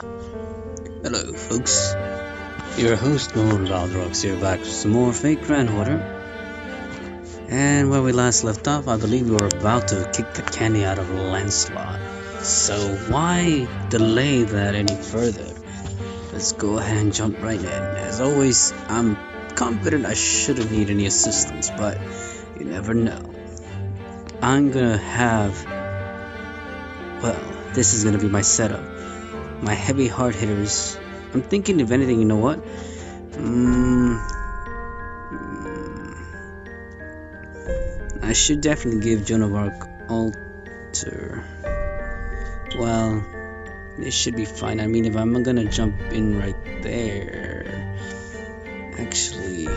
Hello, folks. Your host, Lord Valdrox, here back with some more fake Grand Order. And where we last left off, I believe we were about to kick the candy out of Lancelot. So why delay that any further? Let's go ahead and jump right in. As always, I'm confident I shouldn't need any assistance, but you never know. I'm gonna have... Well, this is gonna be my setup. My heavy hard hitters. I'm thinking, if anything, you know what? I should definitely give Joan of Arc altar. Well, this should be fine. I mean, if I'm gonna jump in right there, actually,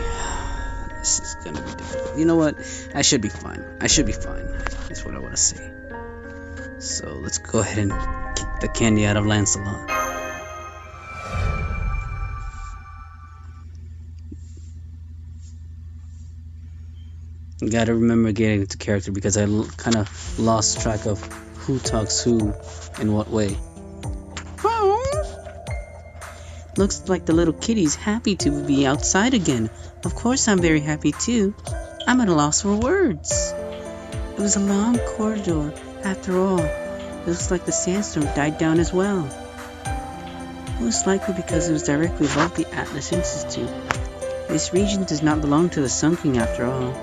this is gonna be difficult. You know what? I should be fine. That's what I want to say. So let's go ahead and kick the candy out of Lancelot. You gotta remember getting into character because I kind of lost track of who talks who in what way. Looks like the little kitty's happy to be outside again. Of course I'm very happy too. I'm at a loss for words. It was a long corridor after all. It looks like the sandstorm died down as well. Most likely because it was directly above the Atlas Institute. This region does not belong to the Sun King after all.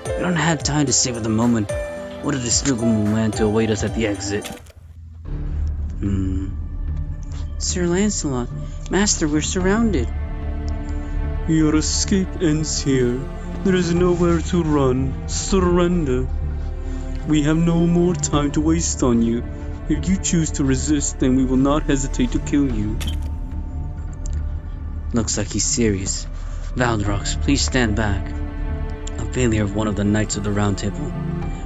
We don't have time to savor the moment. What a despicable moment to await us at the exit. Sir Lancelot, Master, we're surrounded. Your escape ends here. There is nowhere to run. Surrender. We have no more time to waste on you. If you choose to resist, then we will not hesitate to kill you. Looks like he's serious. Valdrox, please stand back. A failure of one of the Knights of the Round Table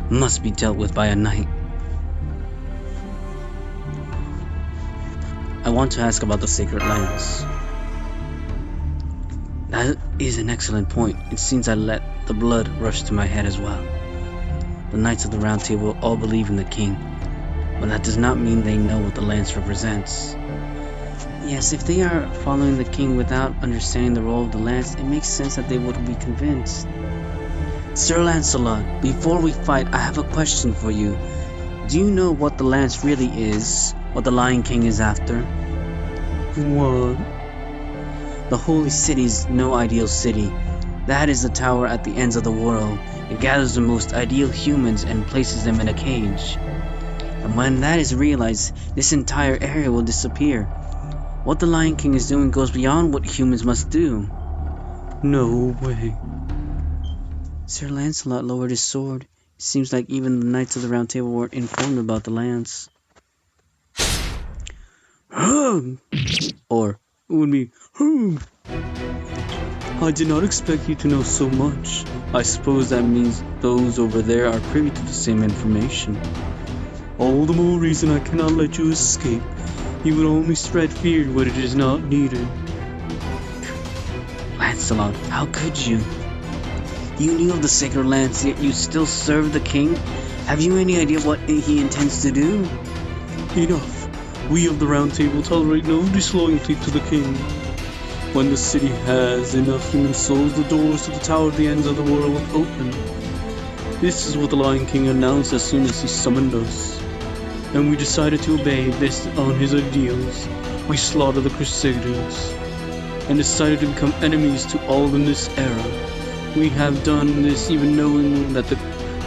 must be dealt with by a knight. I want to ask about the Sacred Lands. That is an excellent point. It seems I let the blood rush to my head as well. The Knights of the Round Table all believe in the king, but that does not mean they know what the lance represents. Yes, if they are following the king without understanding the role of the lance, it makes sense that they would be convinced. Sir Lancelot, before we fight, I have a question for you. Do you know what the lance really is? What the Lion King is after? What? The Holy City is no ideal city. That is the tower at the ends of the world. It gathers the most ideal humans and places them in a cage. And when that is realized, this entire area will disappear. What the Lion King is doing goes beyond what humans must do. No way. Sir Lancelot lowered his sword. It seems like even the Knights of the Round Table weren't informed about the lance. Or it would be I did not expect you to know so much. I suppose that means those over there are privy to the same information. All the more reason I cannot let you escape. You would only spread fear when it is not needed. Lancelot, how could you? You knew of the Sacred Lance, yet you still serve the king? Have you any idea what he intends to do? Enough. We of the Round Table tolerate no disloyalty to the king. When the city has enough human souls, the doors to the tower at the ends of the world will open. This is what the Lion King announced as soon as he summoned us. And we decided to obey based on his ideals. We slaughtered the Crusaders and decided to become enemies to all in this era. We have done this even knowing that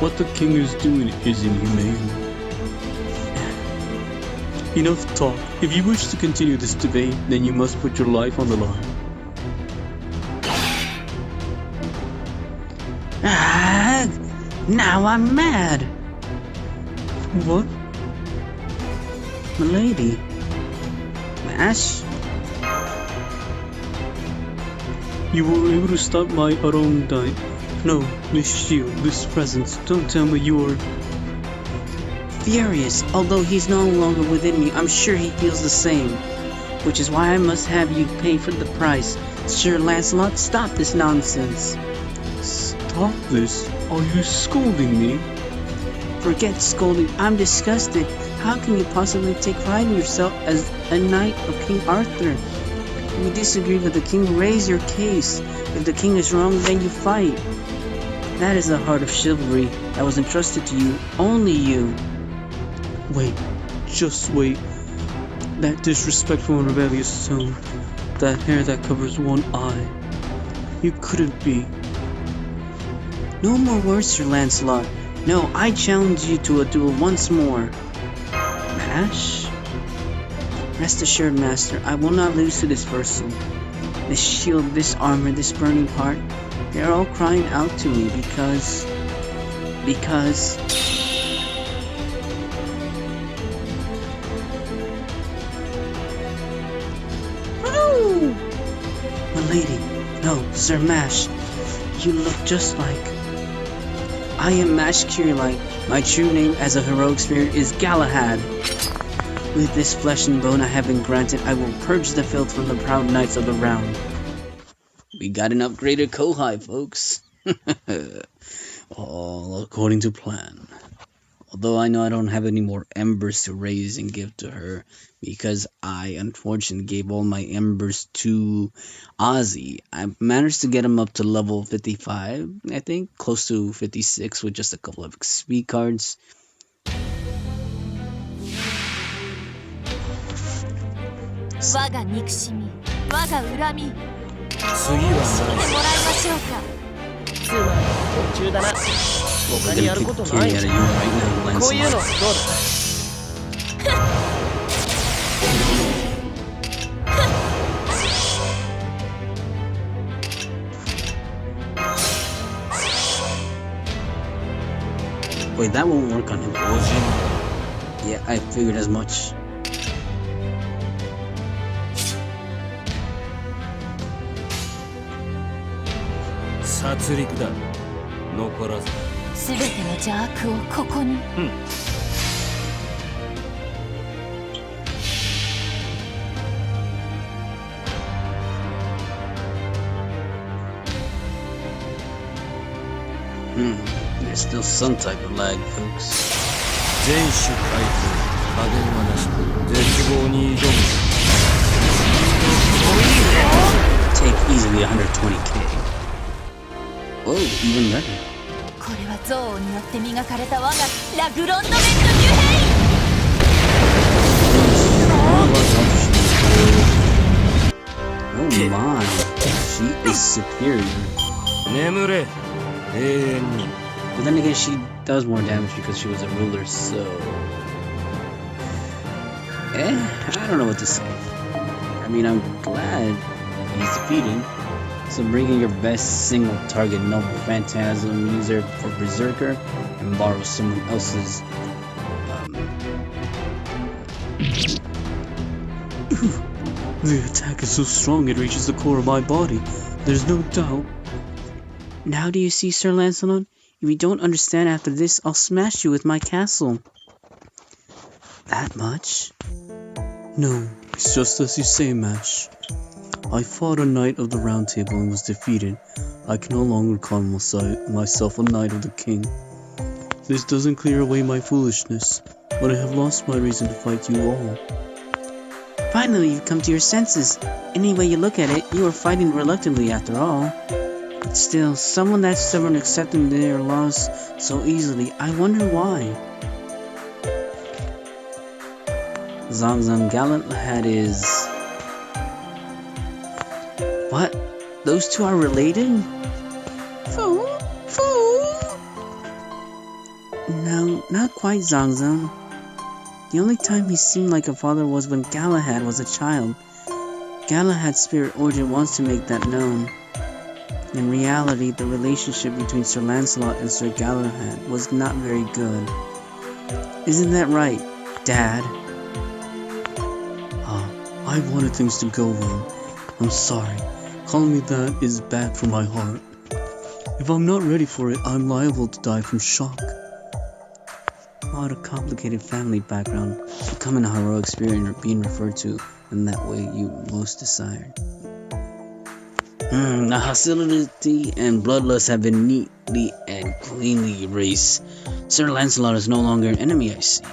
what the king is doing is inhumane. Enough talk. If you wish to continue this debate, then you must put your life on the line. Now I'm mad. What? Milady. Mash? You were able to stop my Arondite. No, this shield, this presence. Don't tell me you are... Furious. Although he's no longer within me, I'm sure he feels the same. Which is why I must have you pay for the price. Sir Lancelot, stop this nonsense. Stop this? Are you scolding me? Forget scolding. I'm disgusted. How can you possibly take pride in yourself as a knight of King Arthur? If you disagree with the king, raise your case. If the king is wrong, then you fight. That is the heart of chivalry that was entrusted to you, only you. Wait, just wait. That disrespectful and rebellious tone. That hair that covers one eye. You couldn't be. No more words, Sir Lancelot. No, I challenge you to a duel once more. Mash? Rest assured, Master, I will not lose to this person. This shield, this armor, this burning heart, they are all crying out to me because... Oh! Milady, no, Sir Mash, you look just like... I am Mash Kirlight. My true name as a heroic spirit is Galahad. With this flesh and bone I have been granted, I will purge the filth from the proud knights of the round. We got an upgraded Kohai, folks. All according to plan. Although I know I don't have any more embers to raise and give to her, because I unfortunately gave all my embers to Ozzy. I managed to get him up to level 55, I think, close to 56 with just a couple of XP cards. Wait, that won't work on him. Yeah, I figured as much. There's still some type of lag, folks. Take easily 120k. Oh, even better. Oh my, she is superior. But then again, she does more damage because she was a ruler, so... I don't know what to say. I mean, I'm glad he's defeated. So bring your best single target noble phantasm user for Berserker and borrow someone else's The attack is so strong it reaches the core of my body. There's no doubt. Now do you see, Sir Lancelot? If you don't understand after this, I'll smash you with my castle. That much? No, it's just as you say, Mash. I fought a knight of the Round Table and was defeated. I can no longer call myself a knight of the king. This doesn't clear away my foolishness, but I have lost my reason to fight you all. Finally, you've come to your senses. Any way you look at it, you are fighting reluctantly after all. Still, someone that's stubborn accepting their loss so easily, I wonder why. Zhang Galahad is... What? Those two are related? Fool? No, not quite Zhang. The only time he seemed like a father was when Galahad was a child. Galahad's spirit origin wants to make that known. In reality, the relationship between Sir Lancelot and Sir Galahad was not very good. Isn't that right, Dad? I wanted things to go well. I'm sorry. Calling me that is bad for my heart. If I'm not ready for it, I'm liable to die from shock. What a complicated family background, becoming a heroic spirit and being referred to in that way you most desired. The hostility and bloodlust have been neatly and cleanly erased. Sir Lancelot is no longer an enemy, I see.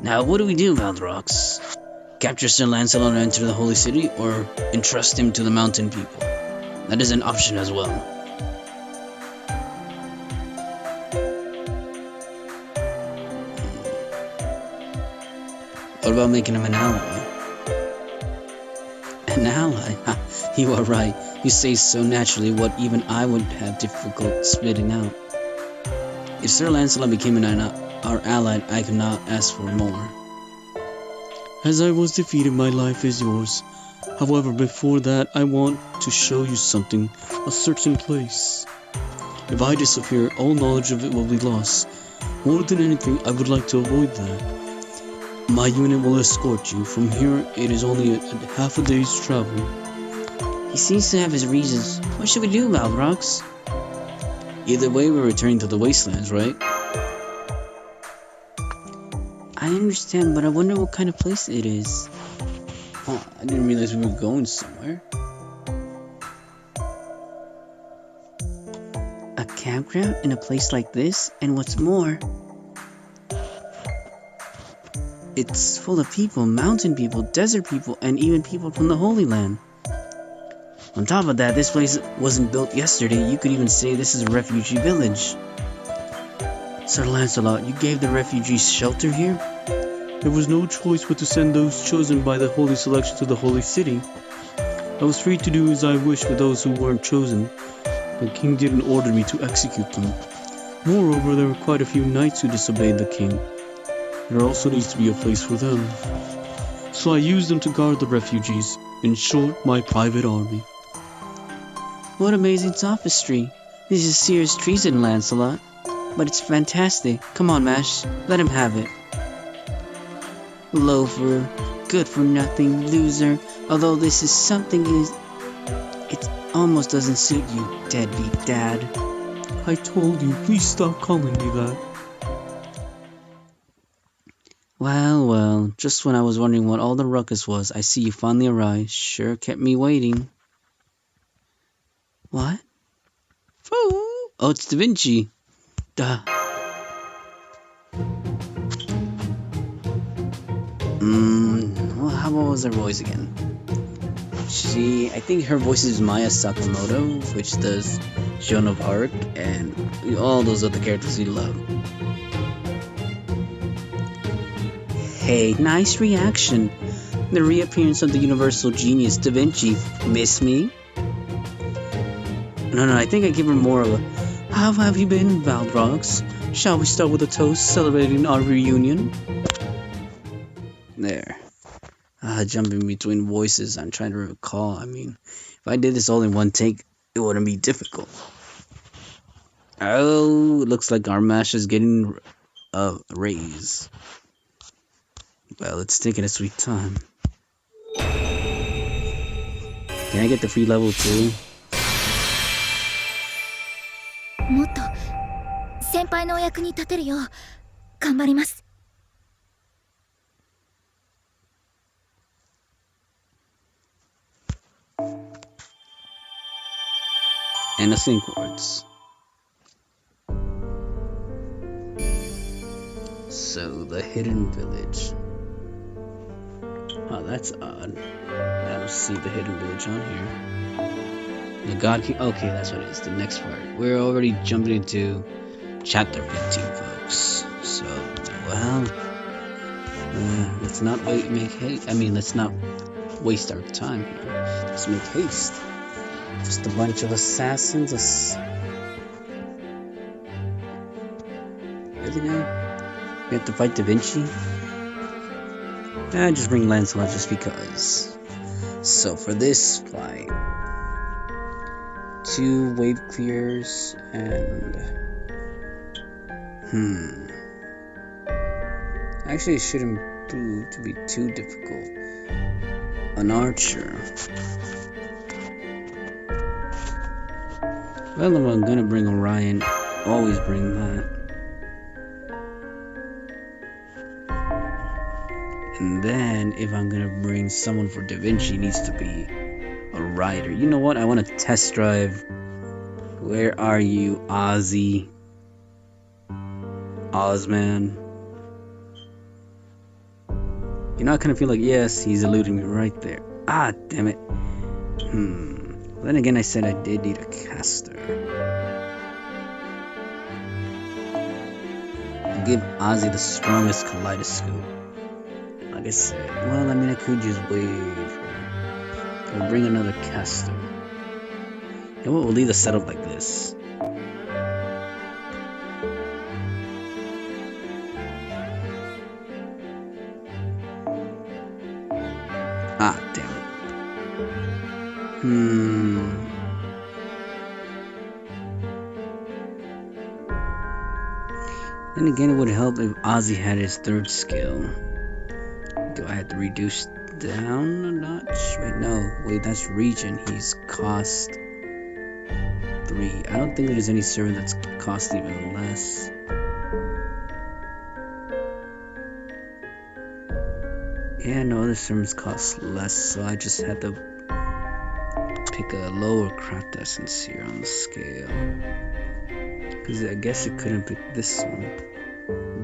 Now, what do we do, Valdrox? Capture Sir Lancelot and enter the Holy City, or entrust him to the mountain people? That is an option as well. What about making him an ally? An ally? Ha, you are right. You say so naturally what even I would have difficult spitting out. If Sir Lancelot became our ally, I could not ask for more. As I was defeated, my life is yours. However, before that, I want to show you something, a certain place. If I disappear, all knowledge of it will be lost. More than anything, I would like to avoid that. My unit will escort you. From here, it is only half a day's travel. He seems to have his reasons. What should we do, Valdrox? Either way, we're returning to the wastelands, right? I understand, but I wonder what kind of place it is. Huh, I didn't realize we were going somewhere. A campground in a place like this? And what's more, it's full of people, mountain people, desert people, and even people from the Holy Land. On top of that, this place wasn't built yesterday. You could even say this is a refugee village. Sir Lancelot, you gave the refugees shelter here? There was no choice but to send those chosen by the Holy Selection to the Holy City. I was free to do as I wished with those who weren't chosen. The king didn't order me to execute them. Moreover, there were quite a few knights who disobeyed the king. There also needs to be a place for them. So I used them to guard the refugees. In short, my private army. What amazing sophistry. This is serious treason, Lancelot. But it's fantastic. Come on, Mash. Let him have it. Loafer. Good for nothing. Loser. Although this is something it almost doesn't suit you, deadbeat dad. I told you, please stop calling me that. Well, just when I was wondering what all the ruckus was, I see you finally arrived. Sure kept me waiting. What? Oh, it's Da Vinci. Duh. Well, what was her voice again? I think her voice is Maya Sakamoto, which does Joan of Arc and all those other characters we love. Hey, nice reaction. The reappearance of the universal genius Da Vinci. Miss me? No, I think I give her more of a how have you been, Valdrox? Shall we start with a toast celebrating our reunion? There. Jumping between voices, I'm trying to recall. I mean, if I did this all in one take, it wouldn't be difficult. Oh, it looks like our mash is getting a raise. Well, it's taking a sweet time. Can I get the free level too? もっと先輩のお役に立てるよう頑張ります。 And a sync words. So the hidden village. Oh, that's odd. I don't see the hidden village on here. The God King. Okay, that's what it is. The next part. We're already jumping into chapter 15, folks. So, well, let's not let's not waste our time here. Let's make haste. Just a bunch of assassins. Really now? We have to fight Da Vinci? Just bring Lancelot just because. So for this fight, 2 wave clears and actually it shouldn't prove to be too difficult. An archer. Well, if I'm gonna bring Orion, always bring that. And then, if I'm gonna bring someone for Da Vinci, it needs to be a rider. You know what? I want to test drive. Where are you, Ozzy? Ozman? You know, I kind of feel like, yes, he's eluding me right there. Ah, damn it. Then again, I said I did need a caster. I'll give Ozzy the strongest kaleidoscope. Like I said, well, I mean, I could just wait or bring another caster. You know what, we'll leave the setup like this. Ah, damn it. Then again, it would help if Ozzy had his third skill. Do I have to reduce down a notch? Wait, no. Wait, that's region. He's cost 3. I don't think there's any servant that's cost even less. Yeah, no other servants cost less, so I just had to pick a lower craft essence here on the scale. Because I guess it couldn't pick this one.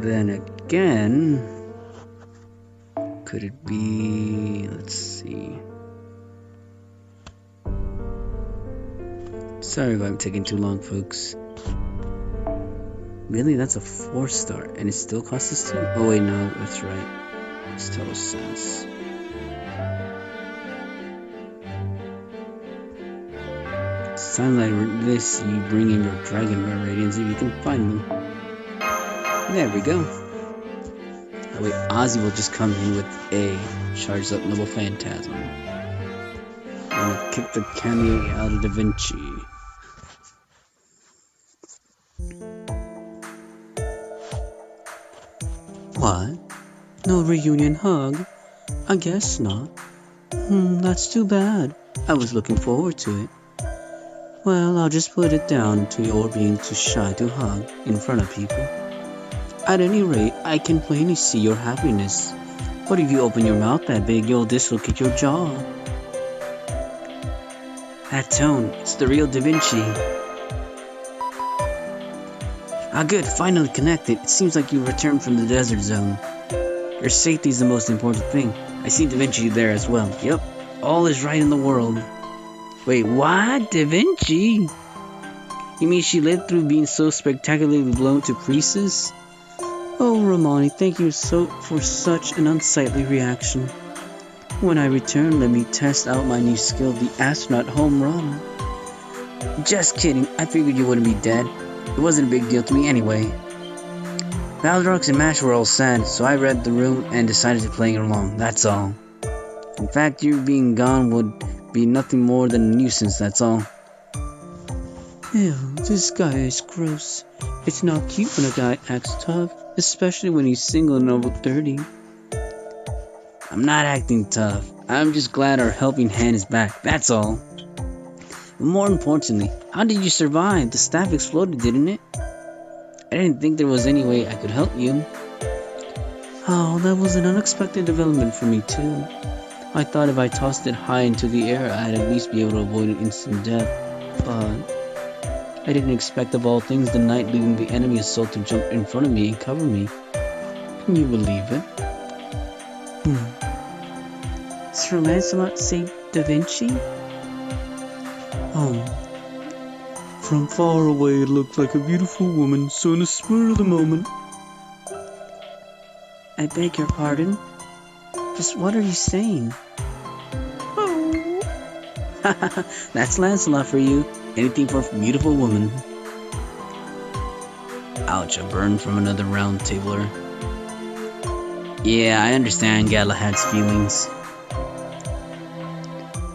Then again, could it be, let's see. Sorry if I'm taking too long, folks. Really, that's a 4-star, and it still costs us 2? Oh wait, no, that's right. Makes total sense. It's time like this, you bring in your dragon rare radiance if you can find them. There we go. That way Ozzy will just come in with a charged up noble phantasm. And we'll kick the cameo out of Da Vinci. What? No reunion hug? I guess not. That's too bad. I was looking forward to it. Well, I'll just put it down to your being too shy to hug in front of people. At any rate, I can plainly see your happiness. But if you open your mouth that big, you'll dislocate your jaw. That tone, it's the real Da Vinci. Ah, good, finally connected. It seems like you returned from the desert zone. Your safety is the most important thing. I see Da Vinci there as well. Yep, all is right in the world. Wait, what? Da Vinci? You mean she lived through being so spectacularly blown to pieces? Oh, Romani, thank you for such an unsightly reaction. When I return, let me test out my new skill, the astronaut home run. Just kidding, I figured you wouldn't be dead. It wasn't a big deal to me anyway. Valdrox and Mash were all sad, so I read the room and decided to play along, that's all. In fact, you being gone would be nothing more than a nuisance, that's all. Ew, this guy is gross. It's not cute when a guy acts tough, especially when he's single and over 30. I'm not acting tough. I'm just glad our helping hand is back, that's all. But more importantly, how did you survive? The staff exploded, didn't it? I didn't think there was any way I could help you. Oh, that was an unexpected development for me too. I thought if I tossed it high into the air, I'd at least be able to avoid an instant death, but I didn't expect of all things the knight leading the enemy assault to jump in front of me and cover me. Can you believe it? Sir Lancelot saved Da Vinci? Oh. From far away it looked like a beautiful woman, so in a spur of the moment... I beg your pardon? Just what are you saying? Oh. That's Lancelot for you. Anything for a beautiful woman. Ouch, a burn from another round tabler. Yeah, I understand Galahad's feelings.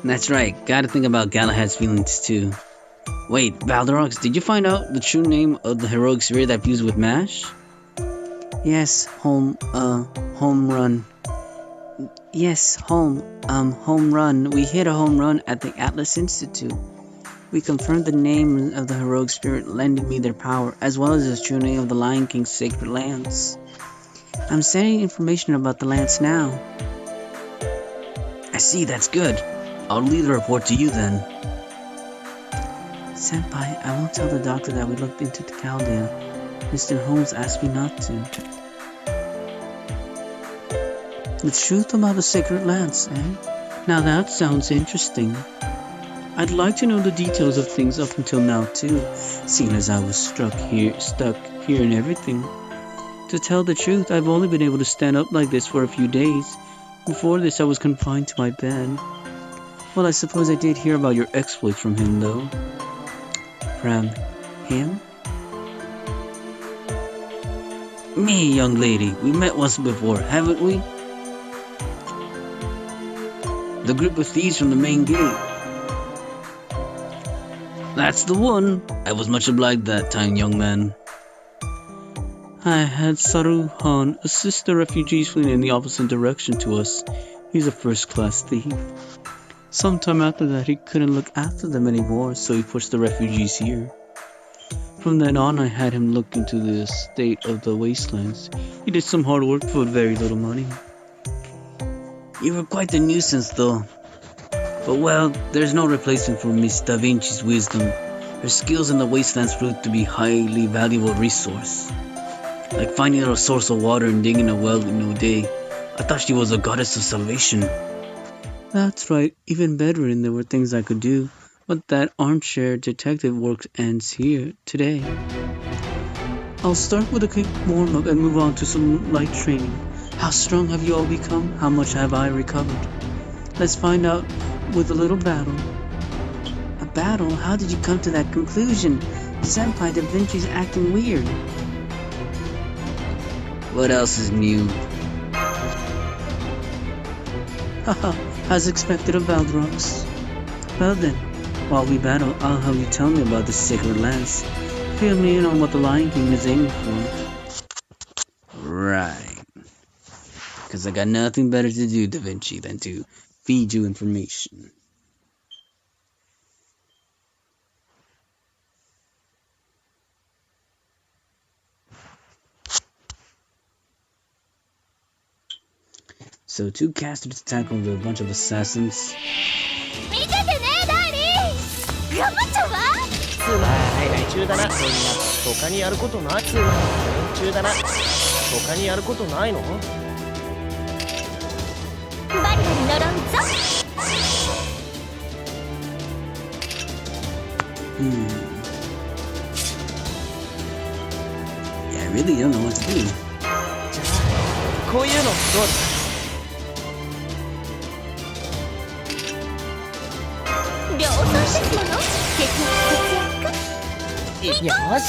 That's right, gotta think about Galahad's feelings too. Wait, Valdrox, did you find out the true name of the heroic spirit that fused with MASH? Yes, home run. Yes, home run. We hit a home run at the Atlas Institute. We confirmed the name of the heroic spirit lending me their power, as well as the true name of the Lion King's sacred lance. I'm sending information about the lance now. I see, that's good. I'll leave the report to you then. Senpai, I won't tell the doctor that we looked into the Chaldea. Mr. Holmes asked me not to. The truth about the sacred lance, eh? Now that sounds interesting. I'd like to know the details of things up until now too, seeing as I was stuck here and everything. To tell the truth, I've only been able to stand up like this for a few days. Before this, I was confined to my bed. Well, I suppose I did hear about your exploits from him, though. From him? Me, young lady. We met once before, haven't we? The group of thieves from the main gate. That's the one. I was much obliged that time, young man. I had Saruhan assist the refugees fleeing in the opposite direction to us. He's a first-class thief. Sometime after that, he couldn't look after them anymore, so he pushed the refugees here. From then on, I had him look into the state of the wastelands. He did some hard work for very little money. You were quite a nuisance, though. But well, there's no replacement for Miss Da Vinci's wisdom. Her skills in the wastelands proved to be a highly valuable resource. Like finding a source of water and digging a well in a day. I thought she was a goddess of salvation. That's right, even better, and there were things I could do. But that armchair detective work ends here, today. I'll start with a quick warm-up and move on to some light training. How strong have you all become? How much have I recovered? Let's find out with a little battle. A battle? How did you come to that conclusion? Senpai Da Vinci's acting weird. What else is new? Haha, as expected of Valdrox. Well then, while we battle, I'll have you tell me about the sacred lance. Fill me in on what the Lion King is aiming for. Right. Because I got nothing better to do, Da Vinci, than to feed you information. So two casters tackled a bunch of assassins. 見ててねダーリン頑張っちゃうわ海外中だな。他にやることない。中だな。他にやることないの？バリバリ呪うぞ Yeah, I really don't know what to do. じゃあこういうのどうだ？量産ですもの節約よし。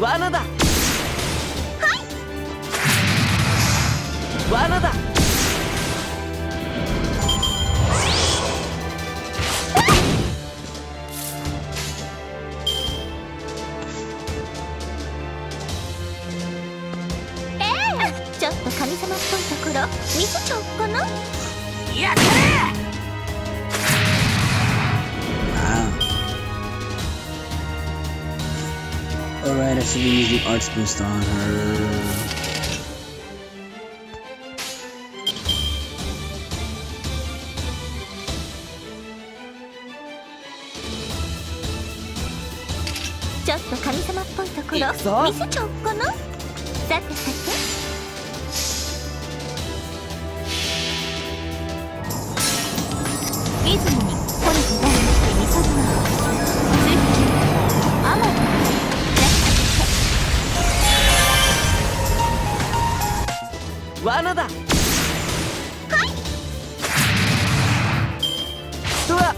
罠だ。罠だ。ちょっと神様っぽいところ見せちゃおうかなやったれ。 Alright, I should be using Arts Boost on her. Just 神様っぽいところ見せちゃおうかなさてさて泉にこれて頑張ってみそぎなついてアモン罠だ。はい。うわ。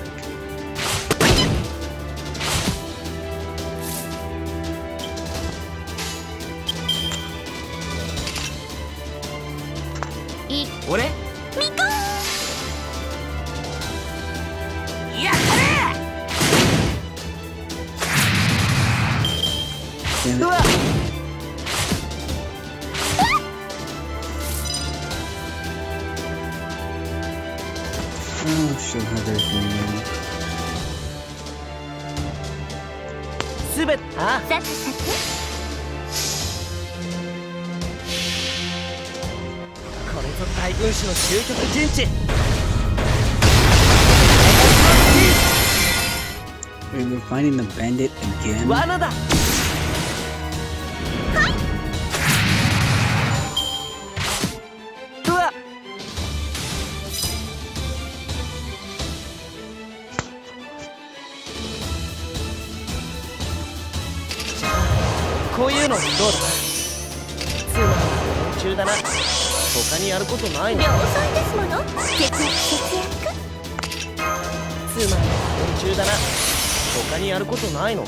俺？みかん。やったれ。うわ。 Oh, she'll have everything ready. すべて。あ。さてさて。これぞ大軍師の究極陣地。We were finding the bandit again. 罠だ。こういうのどうだ。つまんない連中だな。他にやることないの。量産ですもの。節約節約。つまんない連中だな。他にやることないの。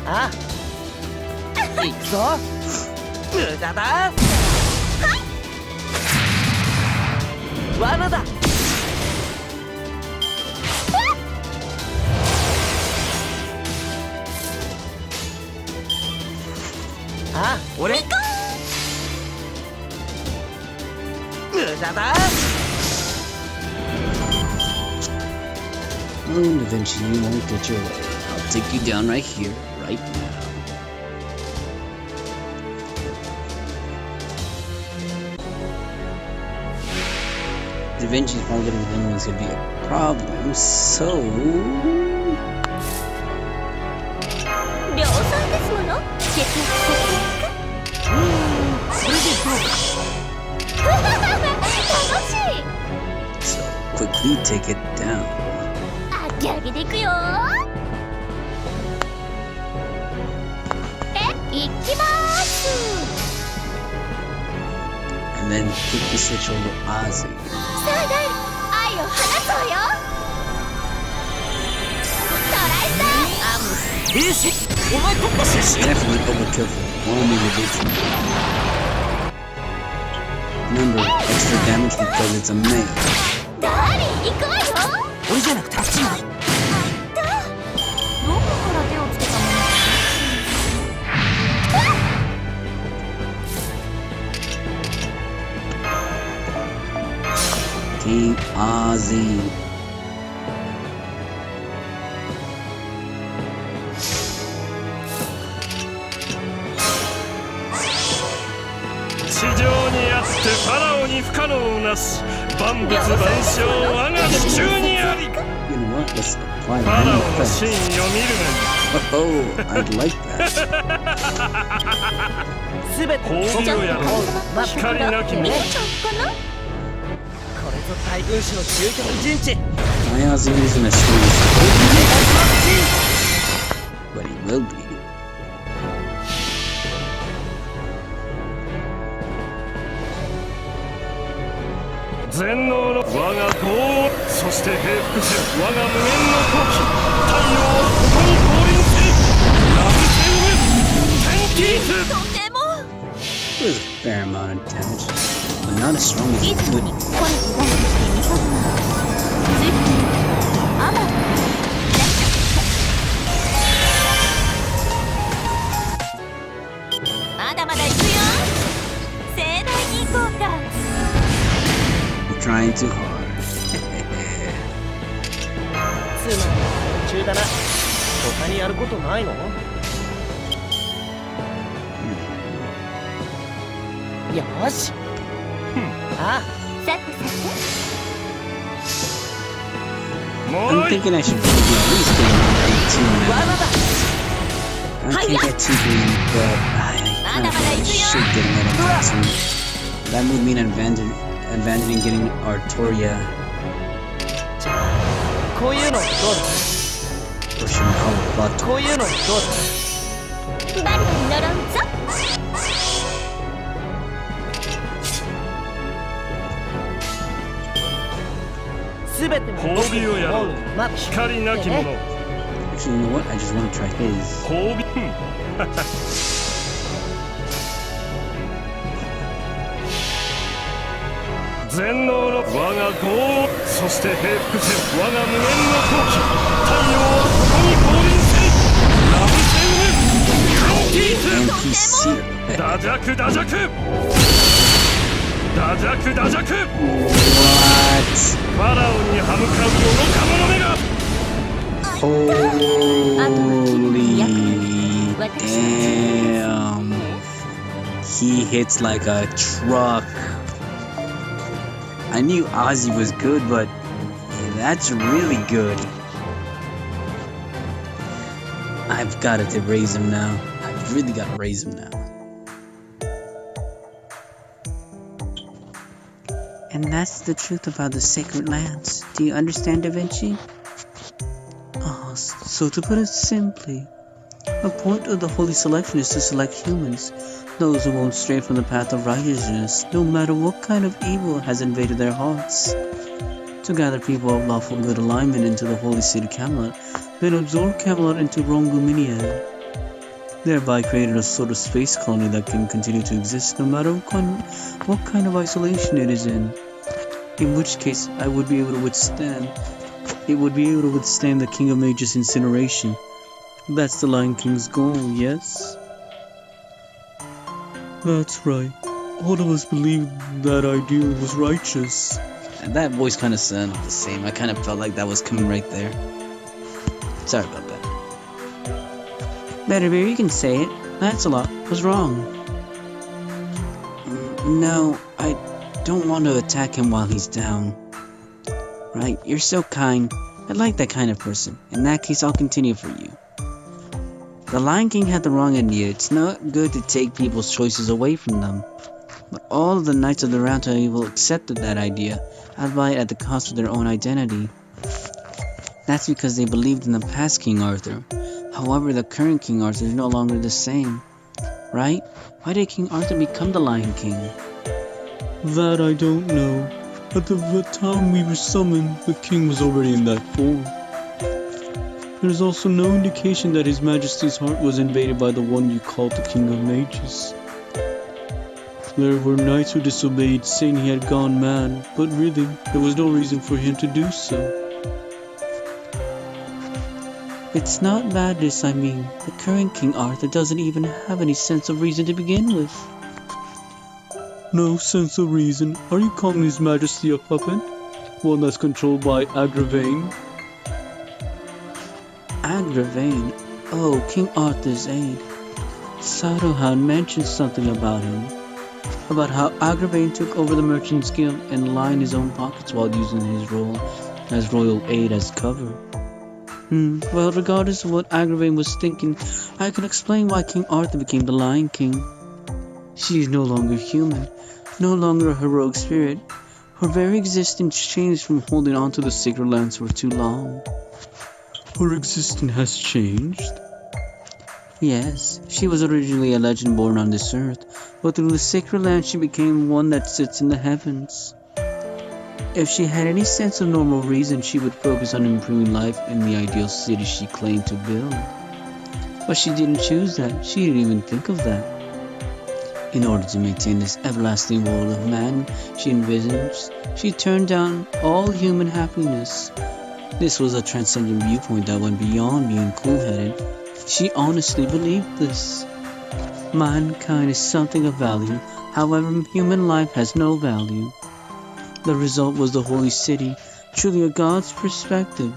ああ、行くぞ。無駄だ。罠だ。ああ、俺無駄だ。Oh, Da Vinci, you won't get your way. I'll take you down right here, right now. Da Vinci's probably gonna be the one who's gonna be a problem, so... 量産ですもの。節約節約。それでどうか。楽しい。 So, quickly take it down. あげあげでいくよ。行きまーす。 And then quickly switch over Ozzy. さあダイル、愛を放つわよ。トライスター。兵士、お前とっかし。 Definitely overkill for only religion. Remember, extra damage because it's a male. ダーリン、行くわよ。俺じゃなくてあっちに。どこから手をつけたもの。 King Ozzy. 地上にあってファラオに不可能なし万物万象我が手中にあり。 You know what? Let's apply ファラ random オの真 effects. 意を見る Oh, I'd like that. すべての交流やろう光なきもの。ちゃうかな。これぞ大軍師の究極陣地。 My Ozzy isn't as strong as but he will be. 全能の我が豪そして平服せ我が無限の闘気太陽をここに降臨せラブセウム天気図。とても。 It was a fair amount of damage, but not as strong as い it つも could. にこれとダイルしてみそぐわ。ずっとアマン。まだまだ行くよ。盛大に行こうか。 I'm trying too hard. つまんない連中だな。他にやることないの。よし。ああ。さてさて。 も I'm うい thinking I should probably at least get an 18 罠 now. だ。 I can't get too green, but I kind of should get another one. That would mean abandoning getting Artoria じゃあこういうのどう pushing our plot. だ。こういうのどうだ。バリバリ呪うぞ。すべての褒美をやろうまず光なきもの。 Actually, you know what? I just want to try his. 褒美全能の我が豪そして平服せ我が無限の闘気太陽はここに降臨せラブセウム天気図。 NPC. ダジャクダジャクダジャクダジャク What? ファラオに歯向かう愚か者めが Holy damn. He hits like a truck. I knew Ozzy was good, but that's really good. I've got to raise him now. I've really got to raise him now. And that's the truth about the sacred lands. Do you understand, Da Vinci? Oh, so to put it simply, The point of the holy selection is to select humans, those who won't stray from the path of righteousness, no matter what kind of evil has invaded their hearts. To gather people of lawful good alignment into the holy city Camelot, then absorb Camelot into Ronguminia, thereby creating a sort of space colony that can continue to exist no matter what kind of isolation it is in which case it would be able to withstand the King of Mages' incineration. That's the Lion King's goal, yes? That's right. All of us believed that ideal was righteous. And that voice kind of sounded the same. I kind of felt like that was coming right there. Sorry about that. Better, you can say it. Lancelot was wrong. No, I don't want to attack him while he's down. Right, you're so kind. I like that kind of person. In that case, I'll continue for you. The Lion King had the wrong idea. It's not good to take people's choices away from them. But all of the Knights of the Round Table accepted that idea, albeit at the cost of their own identity. That's because they believed in the past King Arthur. However, the current King Arthur is no longer the same. Right? Why did King Arthur become the Lion King? That I don't know. At the time we were summoned, the king was already in that form. There is also no indication that His Majesty's heart was invaded by the one you called the King of Mages. There were knights who disobeyed, saying he had gone mad, but really, there was no reason for him to do so. It's not madness, I mean. The current King Arthur doesn't even have any sense of reason to begin with. No sense of reason. Are you calling His Majesty a puppet? One that's controlled by Agravain? Agravain? Oh, King Arthur's aide. Saruhan mentioned something about him. About how Agravain took over the Merchant's Guild and lined his own pockets while using his role as royal aide as cover. Well, regardless of what Agravain was thinking, I can explain why King Arthur became the Lion King. She is no longer human, no longer a heroic spirit. Her very existence changed from holding on to the sacred lands for too long. Her existence has changed? Yes, she was originally a legend born on this earth, but through the sacred land she became one that sits in the heavens. If she had any sense of normal reason, she would focus on improving life in the ideal city she claimed to build. But she didn't choose that. She didn't even think of that. In order to maintain this everlasting world of man she envisaged, she turned down all human happiness. This was a transcendent viewpoint that went beyond being cool-headed. She honestly believed this. Mankind is something of value, however human life has no value. The result was the holy city, truly a God's perspective.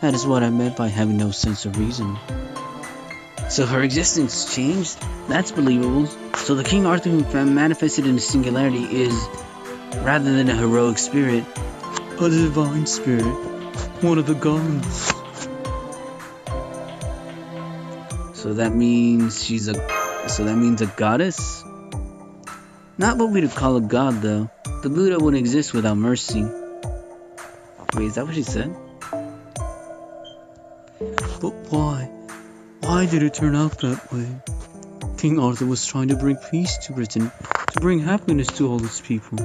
That is what I meant by having no sense of reason. So her existence changed? That's believable. So the King Arthur who manifested in the singularity is, rather than a heroic spirit, a divine spirit, one of the gods. So that means a goddess? Not what we'd call a god though. The Buddha wouldn't exist without mercy. Wait, is that what she said? But why? Why did it turn out that way? King Arthur was trying to bring peace to Britain, to bring happiness to all his people.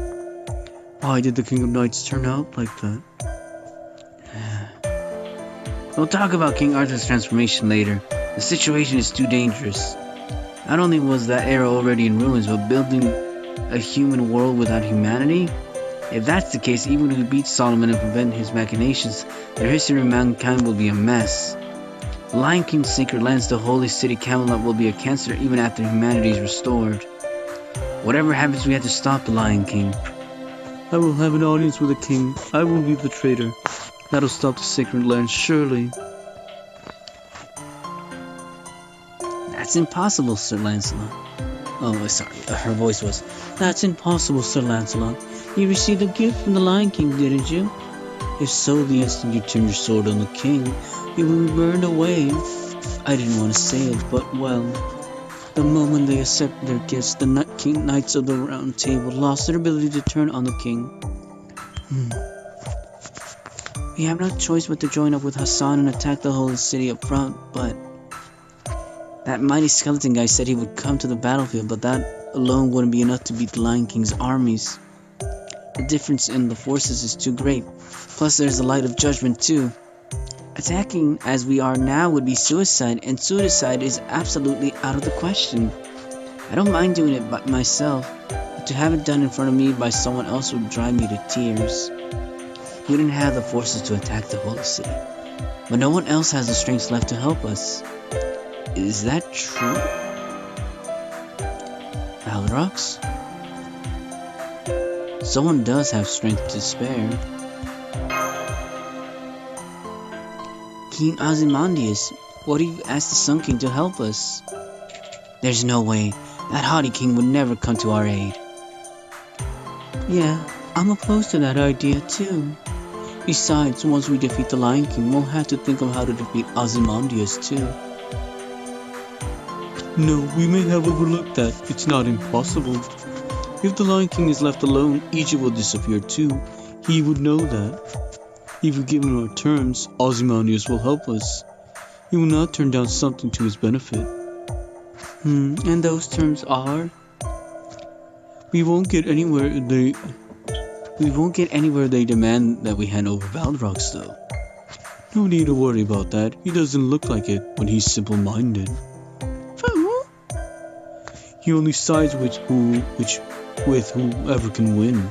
Why did the King of Knights turn out like that? We'll talk about King Arthur's transformation later. The situation is too dangerous. Not only was that era already in ruins, but building a human world without humanity? If that's the case, even if we beat Solomon and prevent his machinations, the history of mankind will be a mess. The Lion King's sacred lands, the holy city Camelot, will be a cancer even after humanity is restored. Whatever happens, we have to stop the Lion King. I will have an audience with the king. I will be the traitor. That'll stop the sacred lands, surely. That's impossible, Sir Lancelot. Oh, sorry, her voice was. That's impossible, Sir Lancelot. You received a gift from the Lion King, didn't you? If so, the instant you turn your sword on the king, it will be burned away. I didn't want to say it, but well, the moment they accepted their gifts, the Knights of the Round Table lost their ability to turn on the king. We have no choice but to join up with Hassan and attack the holy city up front, but That mighty skeleton guy said he would come to the battlefield, but that alone wouldn't be enough to beat the Lion King's armies. The difference in the forces is too great. Plus there's the light of judgment too. Attacking as we are now would be suicide, and suicide is absolutely out of the question. I don't mind doing it by myself, but to have it done in front of me by someone else would drive me to tears. We didn't have the forces to attack the holy city, but no one else has the strength left to help us. Is that true? Valrox? Someone does have strength to spare. King Ozymandias, what if you ask the Sun King to help us? There's no way. That haughty king would never come to our aid. Yeah, I'm opposed to that idea too. Besides, once we defeat the Lion King, we'll have to think of how to defeat Ozymandias too. No, we may have overlooked that. It's not impossible. If the Lion King is left alone, Egypt will disappear too. He would know that. If we give him our terms, Ozymandias will help us. He will not turn down something to his benefit. And those terms are? We won't get anywhere they demand that we hand over Valrox though. No need to worry about that. He doesn't look like it when he's simple-minded. He only sides with whoever can win.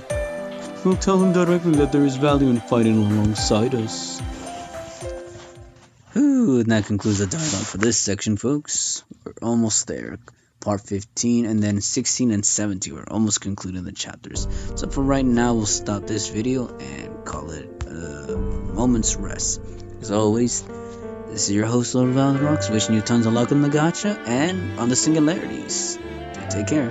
We'll tell him directly that there is value in fighting alongside us. And that concludes the dialogue for this section, folks. We're almost there. Part 15 and then 16 and 17. We're almost concluding the chapters. So for right now, we'll stop this video and call it a moment's rest. As always, this is your host, Lord Valrox, wishing you tons of luck on the gacha and on the singularities. Take care.